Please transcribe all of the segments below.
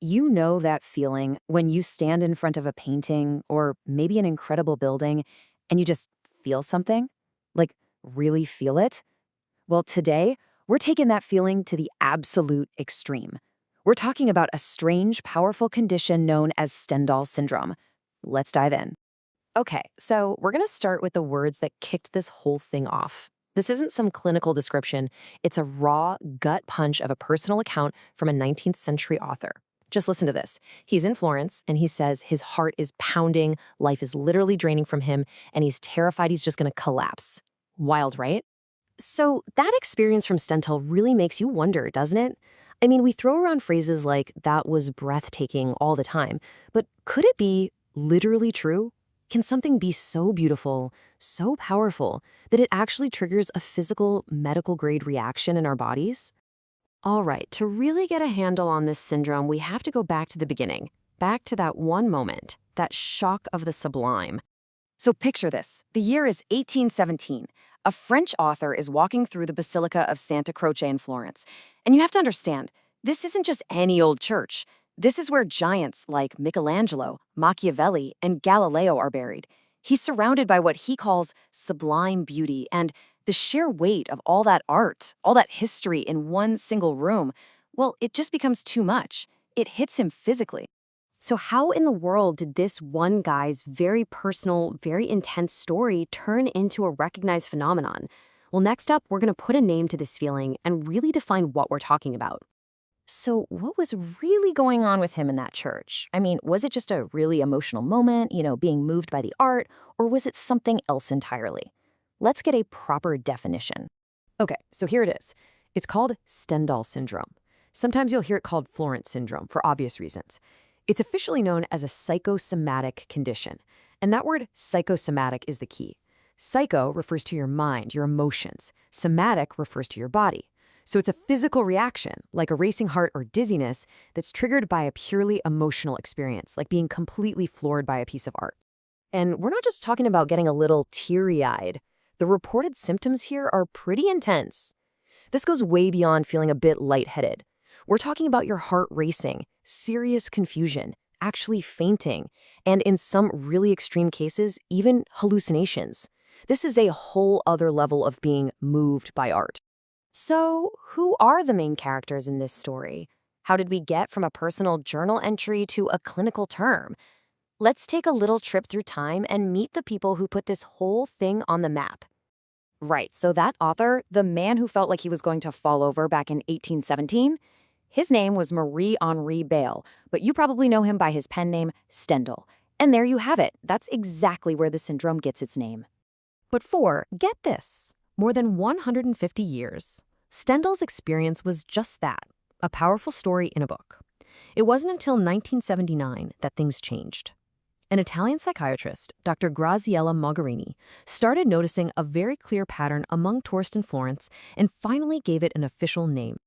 You know that feeling when you stand in front of a painting or maybe an incredible building and you just feel something? Like, really feel it? Well, today, we're taking that feeling to the absolute extreme. We're talking about a strange, powerful condition known as Stendhal Syndrome. Let's dive in. Okay, so we're going to start with the words that kicked this whole thing off. This isn't some clinical description, it's a raw gut punch of a personal account from a 19th century author. Just listen to this. He's in Florence, and he says his heart is pounding, life is literally draining from him, and he's terrified he's just going to collapse. Wild, right? So that experience from Stendhal really makes you wonder, doesn't it? I mean, we throw around phrases like, that was breathtaking all the time, but could it be literally true? Can something be so beautiful, so powerful, that it actually triggers a physical, medical-grade reaction in our bodies? All right, to really get a handle on this syndrome, we have to go back to the beginning, back to that one moment, that shock of the sublime. So picture this. The year is 1817. A French author is walking through the Basilica of Santa Croce in Florence. And you have to understand, this isn't just any old church. This is where giants like Michelangelo, Machiavelli, and Galileo are buried. He's surrounded by what he calls sublime beauty, and the sheer weight of all that art, all that history in one single room, well, it just becomes too much. It hits him physically. So how in the world did this one guy's very personal, very intense story turn into a recognized phenomenon? Well, next up, we're going to put a name to this feeling and really define what we're talking about. So what was really going on with him in that church? I mean, was it just a really emotional moment, being moved by the art, or was it something else entirely? Let's get a proper definition. Okay, so here it is. It's called Stendhal Syndrome. Sometimes you'll hear it called Florence Syndrome for obvious reasons. It's officially known as a psychosomatic condition, and that word psychosomatic is the key. Psycho refers to your mind, your emotions. Somatic refers to your body. So it's a physical reaction, like a racing heart or dizziness, that's triggered by a purely emotional experience, like being completely floored by a piece of art. And we're not just talking about getting a little teary-eyed. The reported symptoms here are pretty intense. This goes way beyond feeling a bit lightheaded. We're talking about your heart racing, serious confusion, actually fainting, and in some really extreme cases, even hallucinations. This is a whole other level of being moved by art. So, who are the main characters in this story? How did we get from a personal journal entry to a clinical term? Let's take a little trip through time and meet the people who put this whole thing on the map. Right, so that author, the man who felt like he was going to fall over back in 1817, his name was Marie-Henri Beyle, but you probably know him by his pen name, Stendhal. And there you have it. That's exactly where the syndrome gets its name. But get this, more than 150 years, Stendhal's experience was just that, a powerful story in a book. It wasn't until 1979 that things changed. An Italian psychiatrist, Dr. Graziella Mogherini, started noticing a very clear pattern among tourists in Florence and finally gave it an official name.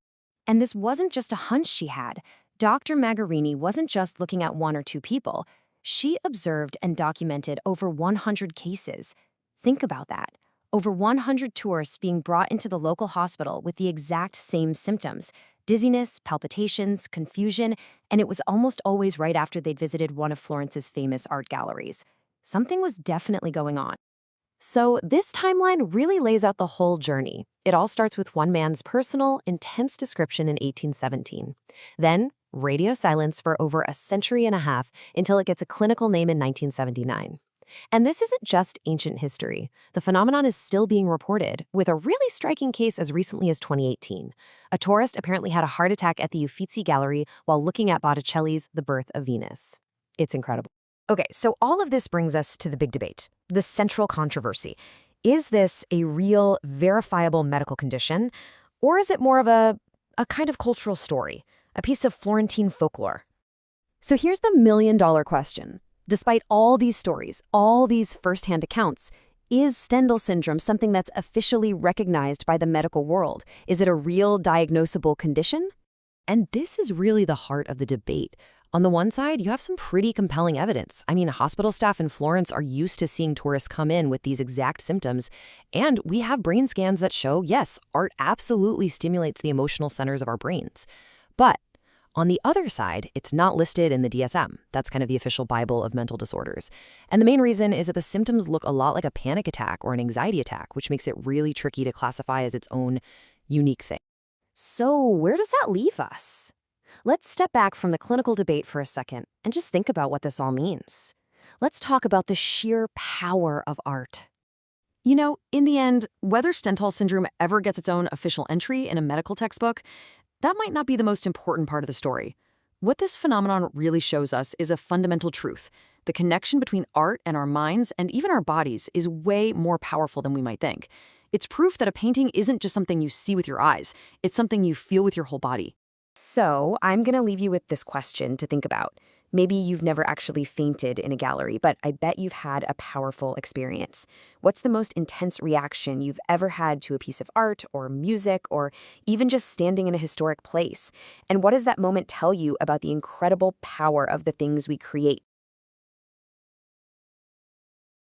And this wasn't just a hunch she had. Dr. Mogherini wasn't just looking at one or two people. She observed and documented over 100 cases. Think about that. Over 100 tourists being brought into the local hospital with the exact same symptoms: dizziness, palpitations, confusion, and it was almost always right after they'd visited one of Florence's famous art galleries. Something was definitely going on. So this timeline really lays out the whole journey. It all starts with one man's personal, intense description in 1817. Then, radio silence for over a century and a half until it gets a clinical name in 1979. And this isn't just ancient history. The phenomenon is still being reported, with a really striking case as recently as 2018. A tourist apparently had a heart attack at the Uffizi Gallery while looking at Botticelli's The Birth of Venus. It's incredible. Okay, so all of this brings us to the big debate, the central controversy. Is this a real, verifiable medical condition, or is it more of a kind of cultural story, a piece of Florentine folklore? So here's the million-dollar question. Despite all these stories, all these firsthand accounts, is Stendhal syndrome something that's officially recognized by the medical world? Is it a real diagnosable condition? And this is really the heart of the debate. On the one side, you have some pretty compelling evidence. I mean, hospital staff in Florence are used to seeing tourists come in with these exact symptoms. And we have brain scans that show, yes, art absolutely stimulates the emotional centers of our brains. But On the other side, it's not listed in the DSM. That's kind of the official Bible of mental disorders. And the main reason is that the symptoms look a lot like a panic attack or an anxiety attack, which makes it really tricky to classify as its own unique thing. So where does that leave us? Let's step back from the clinical debate for a second and just think about what this all means. Let's talk about the sheer power of art. You know, in the end, whether Stendhal Syndrome ever gets its own official entry in a medical textbook, that might not be the most important part of the story. What this phenomenon really shows us is a fundamental truth. The connection between art and our minds and even our bodies is way more powerful than we might think. It's proof that a painting isn't just something you see with your eyes, it's something you feel with your whole body. So, I'm going to leave you with this question to think about. Maybe you've never actually fainted in a gallery, but I bet you've had a powerful experience. What's the most intense reaction you've ever had to a piece of art or music or even just standing in a historic place? And what does that moment tell you about the incredible power of the things we create?